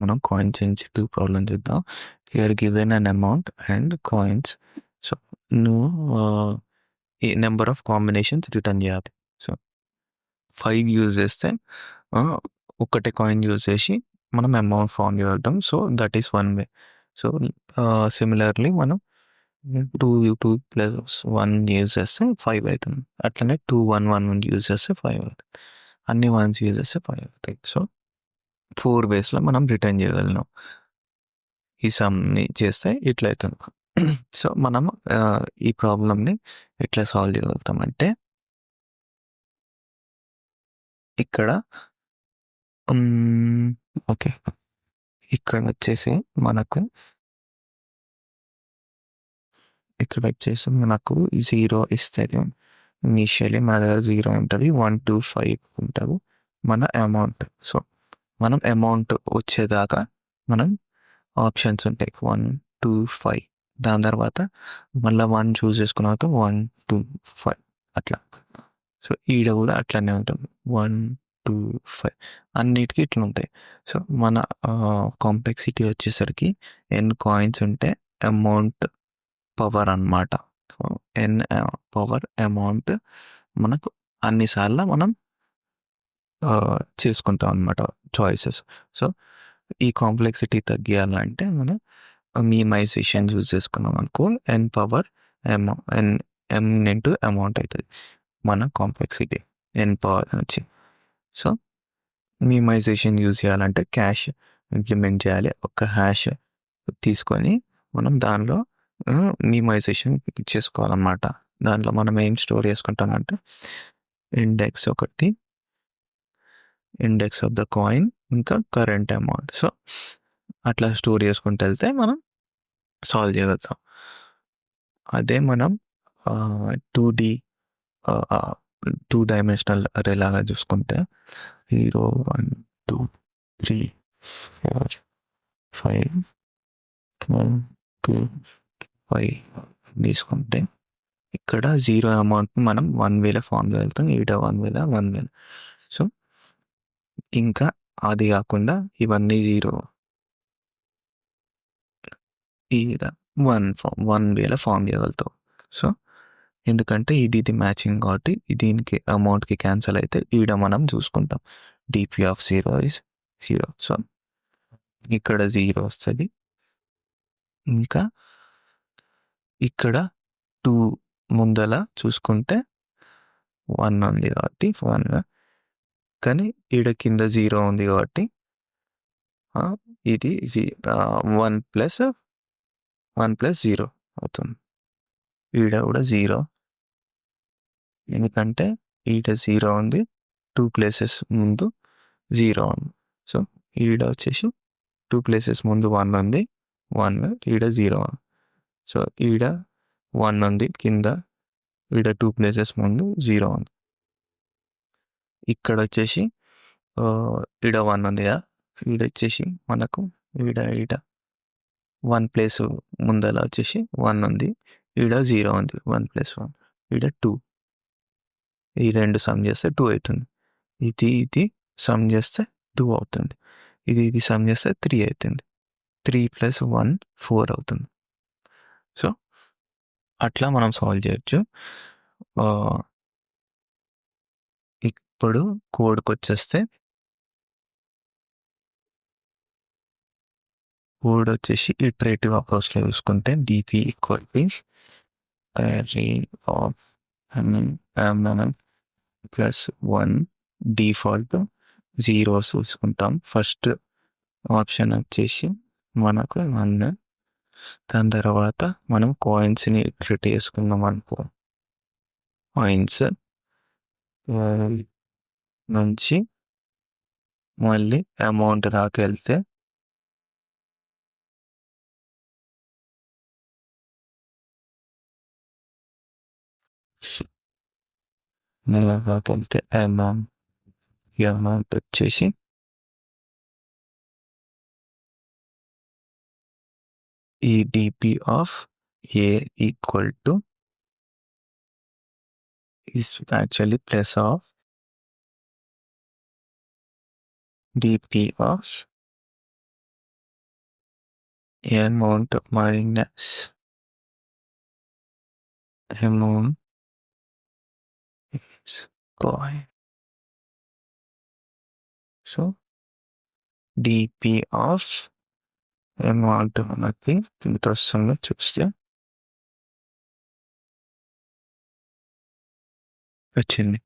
మనం కాయిన్స్ నుంచి 2 ప్రాబ్లమ్ చూద్దాం. Here given an amount and coins. So నువ్వు ఈ నెంబర్ ఆఫ్ కాంబినేషన్స్ రిటర్న్ చేయాలి. సో 5 యూజ్ చేస్తే ఒక్కటే కాయిన్ యూజ్ చేసి మనం అమౌంట్ ఫామ్ చేద్దాం. So that is one way. So similarly మనం 2 ప్లస్ 1 యూజ్ చేస్తే 5 అవుతుంది. అట్లనే 2 1 1 1 యూజ్ చేస్తే 5 అవుతుంది. అన్ని 1s యూజ్ చేస్తే 5 అవుతాయి. సో 4 వేస్లో మనం రిటర్న్ చేయగలిగినాం. ఈ సమ్ని చేస్తే ఇట్లా అవుతుంది. సో మనం ఈ ప్రాబ్లమ్ని ఎట్లా సాల్వ్ చేయగలుగుతామంటే ఇక్కడ ఓకే, ఇక్కడ వచ్చేసి మనకు 0 ఇస్తుంది. ఇనిషియలీ మన దగ్గర 0 ఉంటుంది, 1 2 5 ఉంటుంది మన అమౌంట్. సో మనం అమౌంట్ వచ్చేదాకా మనం ఆప్షన్స్ ఉంటాయి 1 2 5. దాని తర్వాత మళ్ళీ 1 చూస్ చేసుకున్న తర్వాత 1 2 5 అట్లా. సో ఈడ కూడా అట్లనే ఉంటుంది 1 2 5 అన్నిటికీ ఇట్లా ఉంటాయి. సో మన కాంప్లెక్సిటీ వచ్చేసరికి n కాయిన్స్ ఉంటే అమౌంట్ పవర్ అన్నమాట. n పవర్ అమౌంట్ మనకు అన్నిసార్లు మనం చేసుకుంటాం అన్నమాట చాయిసెస్. సో ఈ కాంప్లెక్సిటీ తగ్గియాలంటే మనం మినిమైజేషన్ యూజ్ చేసుకున్నాం అనుకో n power m into amount అవుతుంది మన కాంప్లెక్సిటీ n పవర్ నుంచి. సో మినిమైజేషన్ యూజ్ చేయాలంటే క్యాష్ ఇంప్లిమెంట్ చేయాలి. ఒక హ్యాష్ తీసుకొని మనం దానిలో మినిమైజేషన్ చేసుకోవాలన్నమాట. దాంట్లో మనం ఏం స్టోర్ చేసుకుంటామంటే ఇండెక్స్ ఒకటి, ఇండెక్స్ ఆఫ్ ద కాయిన్, ఇంకా కరెంట్ అమౌంట్. సో అట్లా స్టోర్ చేసుకుంటూ వెళ్తే మనం సాల్వ్ చేయగలుగుతాం. అదే మనం 2D 2 డైమెన్షనల్ అరే లాగా చూసుకుంటే 0 1 2 3 4 5 1 2 5 తీసుకుంటే ఇక్కడ 0 అమౌంట్ మనం 1 వేల ఫామ్ చేయగలుగుతాం, ఈడ 1 వేల 1 వేల. సో ఇంకా అది కాకుండా ఇవన్నీ 0 ఈడ 1 వేల ఫామ్ చేయగలుగుతాం. సో ఎందుకంటే ఇది మ్యాచింగ్ కాబట్టి దీనికి అమౌంట్కి క్యాన్సల్ అయితే ఈడ మనం చూసుకుంటాం dp ఆఫ్ 0 ఇస్ 0. సో ఇక్కడ 0 వస్తుంది. ఇంకా ఇక్కడ 2 ముందల చూసుకుంటే 1 ఉంది కాబట్టి 1, కానీ ఈడ కింద 0 ఉంది కాబట్టి ఇది 1 ప్లస్ 0 అవుతుంది. ఈడ కూడా 0, ఎందుకంటే ఈడ 0 ఉంది, 2 ప్లేసెస్ ముందు 0 ఉంది. సో ఈడ వచ్చేసి 2 ప్లేసెస్ ముందు 1 ఉంది, 1 ఈడ 0 ఉంది. సో ఈడ 1 ఉంది కింద, ఈడ 2 ప్లేసెస్ ముందు 0 ఉంది. ఇక్కడ వచ్చేసి ఈడ 1 ఉంది కదా, ఈడ వచ్చేసి మనకు ఈడ 1 ప్లేస్ ముందల వచ్చేసి 1 ఉంది, ఈడ 0 ఉంది, 1 ప్లస్ 1 ఈడ 2. ఈ రెండు సమ్ చేస్తే 2 అవుతుంది. ఇది సమ్ చేస్తే 2 అవుతుంది. ఇది సమ్ చేస్తే 3 అవుతుంది. 3 + 1 4 అవుతుంది. సో అట్లా మనం సాల్వ్ చేయొచ్చు. ఇప్పుడు కోడ్కి వచ్చేస్తే కోడ్ వచ్చేసి ఇటరేటివ్ అప్రోచ్లో చూసుకుంటే dp array of +1 డిఫాల్ట్ 0 చూసుకుంటాం. ఫస్ట్ ఆప్షన్ వచ్చేసి మనకు 1. దాని తర్వాత మనం కాయిన్స్ని క్రియేట్ చేసుకుందాం అనుకో, కాయిన్స్ నుంచి మళ్ళీ అమౌంట్ రాకెళ్తే అమౌంట్ వచ్చేసి ఈ dp of a equal to is actually plus of dp of amount minus amount is coin. So dp of amount మనకి ఇంట్రెస్ట్గా చూస్తే వచ్చింది.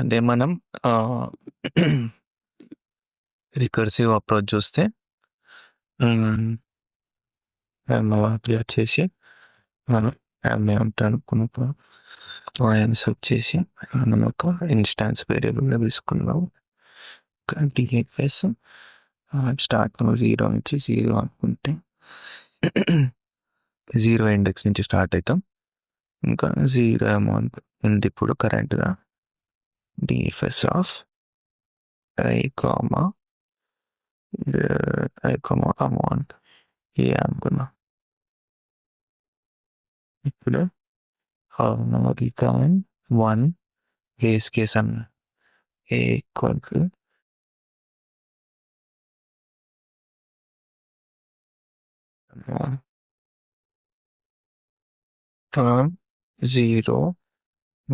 అదే మనం రికర్సివ్ అప్రోచ్ చూస్తే వచ్చేసి మనం అమౌంట్ అనుకున్న కాయిన్స్ వచ్చేసి మనం ఒక ఇన్స్టాన్స్ వేరియబుల్గా తీసుకున్నాం. డిఎఫ్ఎస్ స్టార్ట్ 0 నుంచి 0 అనుకుంటే 0 ఇండెక్స్ నుంచి స్టార్ట్ అవుతాం. ఇంకా 0 అమౌంట్ ఉంది ఇప్పుడు కరెంట్గా. DFS of I comma amount A అనుకున్నా. ఇప్పుడు రిటర్న్ 1 బేస్ కేస్ అన్న A equal to turn 0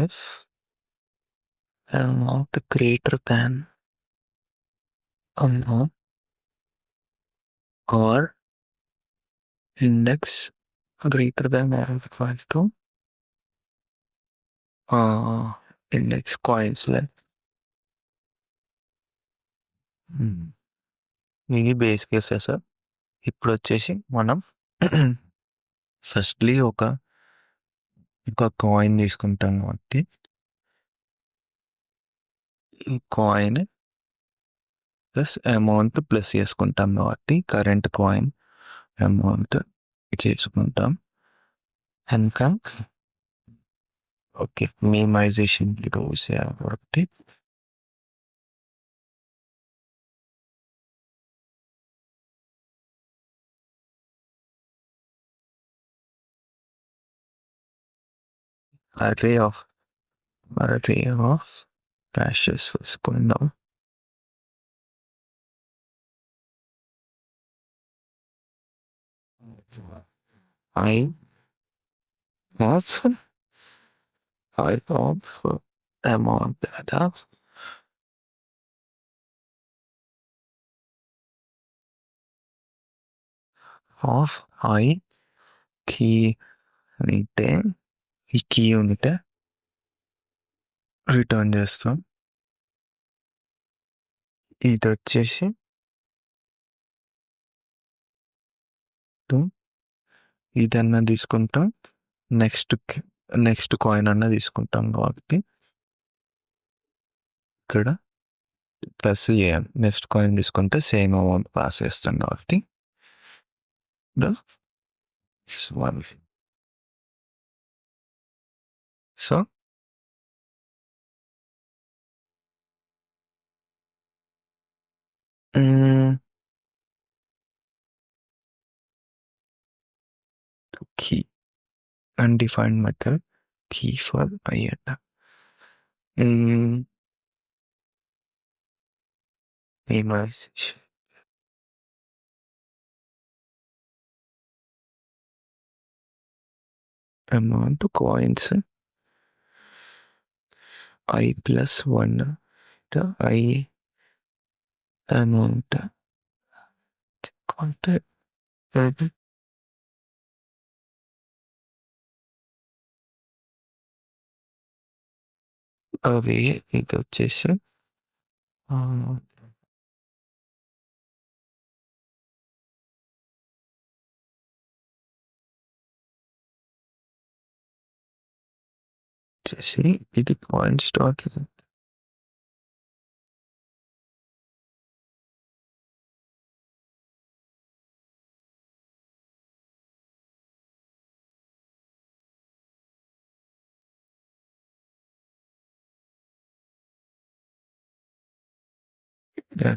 if amount greater than amount or index greater than or equal to index coins length. ఇది బేస్ కేస్ సార్. ఇప్పుడు వచ్చేసి మనం firstly ఒక coin తీసుకుంటాం కాబట్టి ఈ కాయిన్ ప్లస్ అమౌంట్ ప్లస్ చేసుకుంటాం కాబట్టి కరెంట్ కాయిన్ అమౌంట్ చేసుకుంటాం. ఇంకా ఓకే మినిమైజేషన్ కాబట్టి array of dashes తీసుకుందాం. I of amount data of I key అంటే ఈ కీ ఉంటే రిటర్న్ చేస్తాం. ఇది వచ్చేసి ఇదన్నా తీసుకుంటాం, నెక్స్ట్ కాయిన్ అన్నా తీసుకుంటాం కాబట్టి ఇక్కడ ప్లస్ చేయాలి. నెక్స్ట్ కాయిన్ తీసుకుంటే సేమ్ అమౌంట్ పాస్ చేస్తాం కాబట్టి so key undefined method key for I అంట. Minimization amount coins I plus 1 I amount contact అవి ఇది వచ్చేసి ఇది కాయిన్ స్టార్ట్ Yeah.